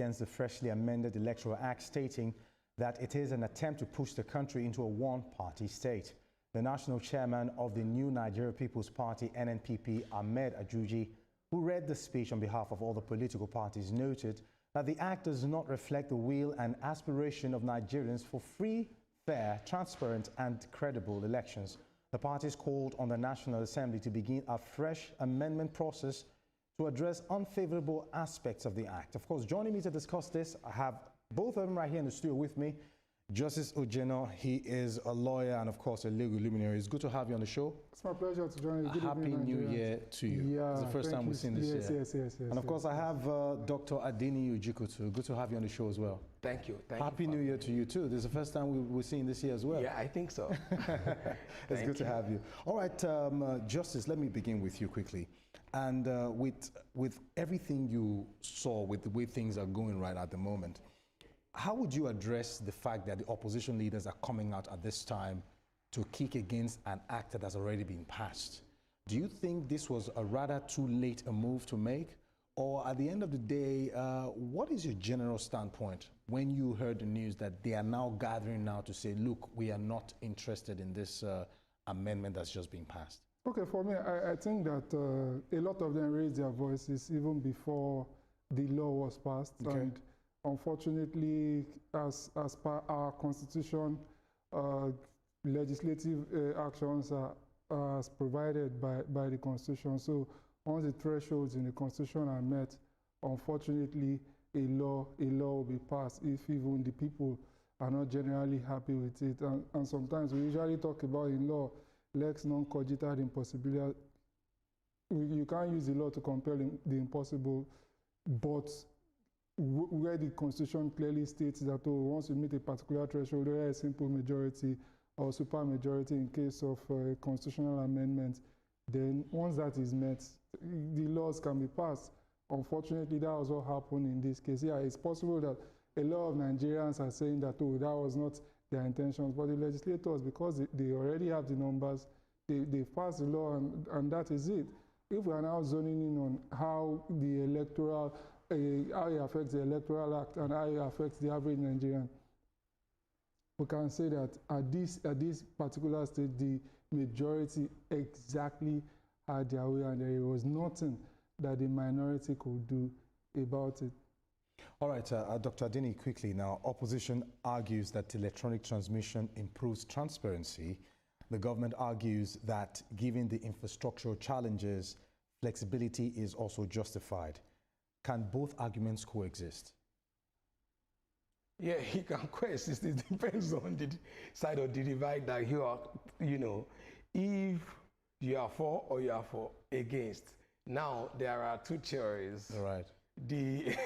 against the freshly amended Electoral Act, stating that it is an attempt to push the country into a one-party state. The national chairman of the New Nigeria People's Party, NNPP, Amaechi, who read the speech on behalf of all the political parties, noted that the act does not reflect the will and aspiration of Nigerians for free, fair, transparent and credible elections. The parties called on the National Assembly to begin a fresh amendment process to address unfavorable aspects of the act. Of course, joining me to discuss this, I have both of them right here in the studio with me. Justice Ojeno, he is a lawyer and of course a legal luminary. It's good to have you on the show. It's my pleasure to join you. Good Happy evening, New Year to you. Yeah, it's the first time we've seen this year. Yes. And of course I have Dr. Adini Ujikutu. Good to have you on the show as well. Thank you. Happy New Year to you too. This is the first time we're seeing this year as well. Yeah, I think so. It's good to have you. All right, Justice, let me begin with you quickly. And with everything you saw, with the way things are going right at the moment, how would you address the fact that the opposition leaders are coming out at this time to kick against an act that has already been passed? Do you think this was a rather too late a move to make? Or at the end of the day, what is your general standpoint when you heard the news that they are now gathering now to say, look, we are not interested in this amendment that's just been passed? Okay, for me, I think that a lot of them raised their voices even before the law was passed. Okay. And unfortunately, as per our constitution, legislative actions are as provided by the constitution. So once the thresholds in the constitution are met, unfortunately, a law will be passed if even the people are not generally happy with it. And sometimes we usually talk about in law, lex non cogita impossibilia. You can't use the law to compel the impossible, but where the constitution clearly states that once you meet a particular threshold, whether a simple majority or super majority in case of constitutional amendment, then once that is met, the laws can be passed. Unfortunately, that was what happened in this case. Yeah, it's possible that a lot of Nigerians are saying that, that was not their intentions, but the legislators, because they already have the numbers, they passed the law and that is it. If we are now zoning in on how the electoral, how it affects the Electoral Act and how it affects the average Nigerian, we can say that at this particular stage, the majority exactly had their way and there was nothing that the minority could do about it. All right, Dr. Adini, quickly now, opposition argues that electronic transmission improves transparency. The government argues that given the infrastructural challenges, flexibility is also justified. Can both arguments coexist? Yeah, he can coexist. It depends on the side of the divide that you are, if you are for or you are for against. Now, there are two theories. All right. The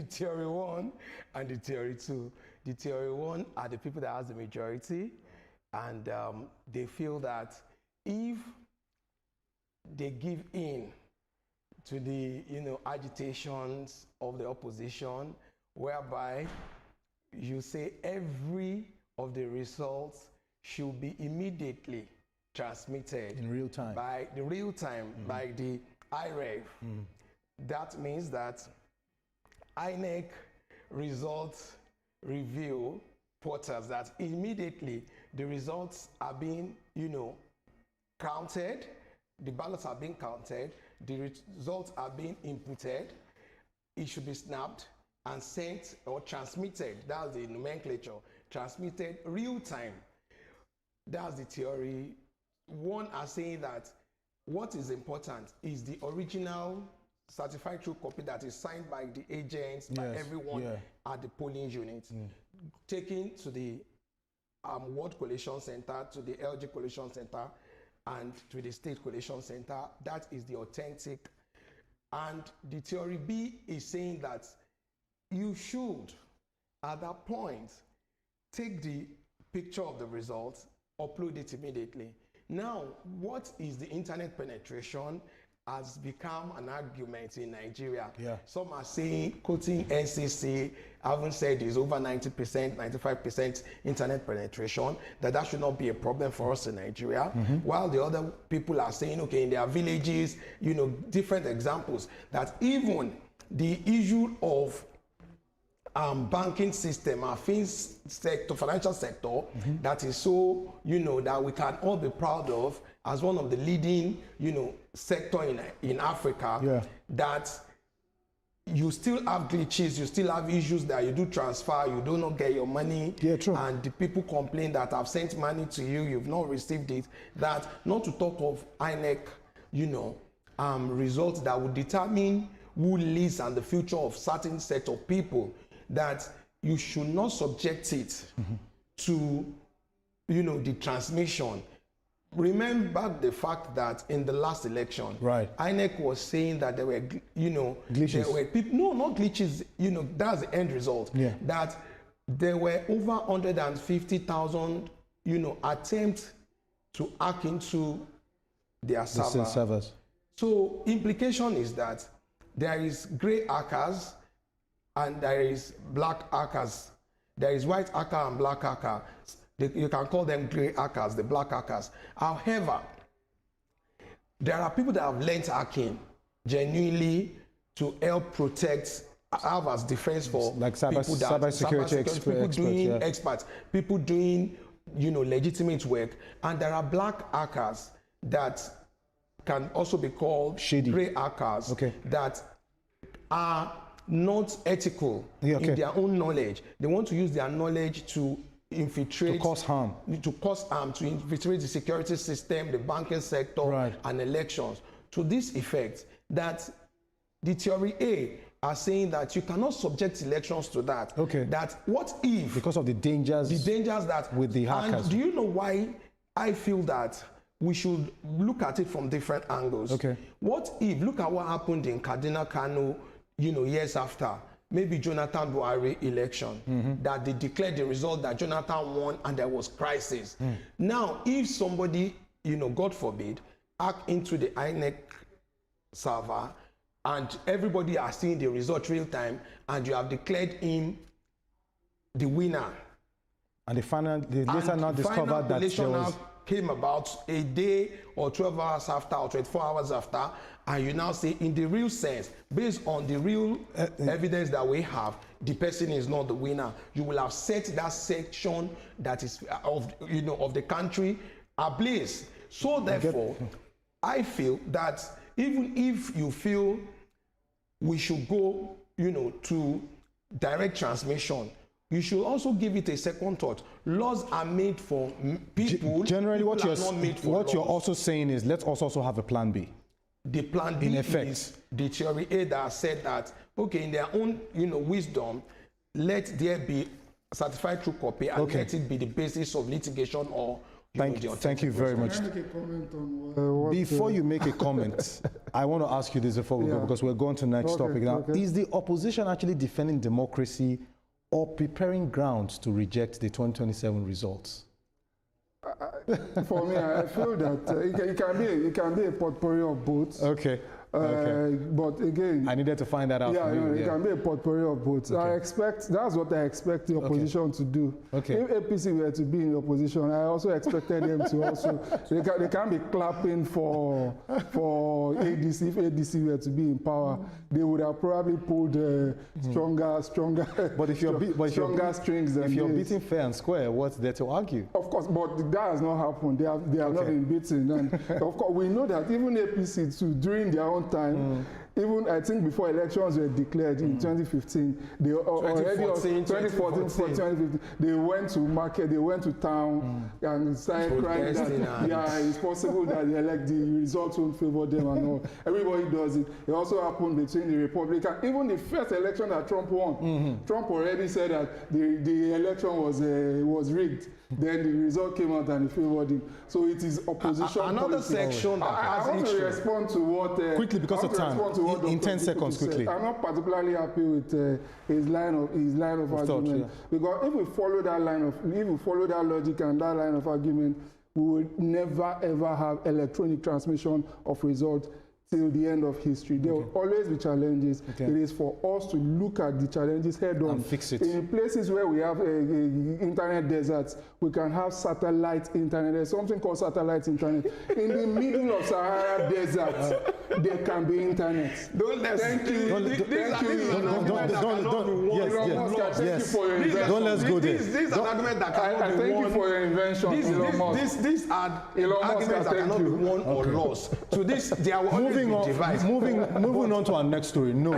theory one and the theory two. The theory one are the people that has the majority, and they feel that if they give in to the agitations of the opposition, whereby you say every of the results should be immediately transmitted in real time by the by the IREV. That means that INEC results review portals that immediately the results are being counted, the ballots are being counted, the results are being inputted, it should be snapped and sent or transmitted. That's the nomenclature. Transmitted real time. That's the theory. One are saying that what is important is the original certified true copy that is signed by the agents, by everyone at the polling unit, taken to the Ward Collation Center, to the LG Collation Center, and to the State Collation Center. That is the authentic. And the theory B is saying that you should, at that point, take the picture of the results, upload it immediately. Now, what is the internet penetration has become an argument in Nigeria. Yeah. Some are saying, quoting NCC, haven't said is over 90%, 95% internet penetration, that should not be a problem for us in Nigeria. While the other people are saying, okay, in their villages, different examples, that even the issue of banking system, our financial sector, that is so, that we can all be proud of as one of the leading, sector in Africa, that you still have glitches, you still have issues that you do transfer, you do not get your money, and the people complain that I've sent money to you, you've not received it, that not to talk of INEC, results that would determine who leads and the future of certain set of people, that you should not subject it to, the transmission. Remember the fact that in the last election, INEC was saying that there were, glitches. There were people, no, not glitches, that's the end result. That there were over 150,000, attempts to hack into their servers. So implication is that there is gray hackers and there is black hackers. There is white hacker and black hacker. You can call them gray hackers, the black hackers. However, there are people that have learned hacking genuinely to help protect, have as defense for like cybersecurity experts, people doing, legitimate work. And there are black hackers that can also be called gray hackers that are not ethical in their own knowledge. They want to use their knowledge to infiltrate, to cause harm, to infiltrate the security system, the banking sector, and elections. To this effect, that the theory A are saying that you cannot subject elections to that. That what if, because of the dangers that with the hackers. And do you know why I feel that we should look at it from different angles? What if, look at what happened in Kaduna, Kano, years after, maybe Jonathan Buhari election, that they declared the result that Jonathan won and there was crisis. Now, if somebody, God forbid, hack into the INEC server and everybody are seeing the result real time and you have declared him the winner. And they later now discovered that there was... came about a day or 12 hours after or 24 hours after, and you now say in the real sense, based on the real evidence that we have, the person is not the winner. You will have set that section that is of the country ablaze. So therefore, I feel that even if you feel we should go, to direct transmission, you should also give it a second thought. Laws are made for people. Generally, what you're also saying is let's also have a plan B. The plan B is the theory A that said that, in their own wisdom, let there be certified true copy and let it be the basis of litigation or Thank you very much. Before you make a comment, I want to ask you this before we go, because we're going to the next topic now. Is the opposition actually defending democracy or preparing grounds to reject the 2027 results? For me, I feel that it can be a potpourri of both. But again, I needed to find that out. It can be a potpourri of both. That's what I expect the opposition to do. If APC were to be in the opposition, I also expected them to also. They can't be clapping for ADC. If ADC were to be in power, they would have probably pulled stronger. But if you're strings. If you're beating fair and square, what's there to argue? Of course, but that has not happened. They have not been beaten. And of course, we know that even APC too, during their own time, even I think before elections were declared in 2015, they already 2014, they went to market, they went to town and started crying that it's possible that the results won't favor them and all. Everybody does it. It also happened between the Republican, even the first election that Trump won. Trump already said that the election was rigged. Then the result came out and it favored him. So it is opposition. Another section that I want to respond to what quickly, because of time. In 10 seconds, quickly. I'm not particularly happy with his line of argument, because if we follow that logic and that line of argument, we will never ever have electronic transmission of results till the end of history. There will always be challenges. It is for us to look at the challenges head on. And fix it. In places where we have internet deserts, we can have satellite internet. There's something called satellite internet. In the middle of Sahara Desert, there can be internet. Thank you. Thank you for your invention. Don't let's go there. This is an argument that cannot I be thank won. you for your invention, Elon Musk. These are Elon Musk, arguments that thank cannot be you. won or lost. So this, they are always Moving be divided. on to our next story. No.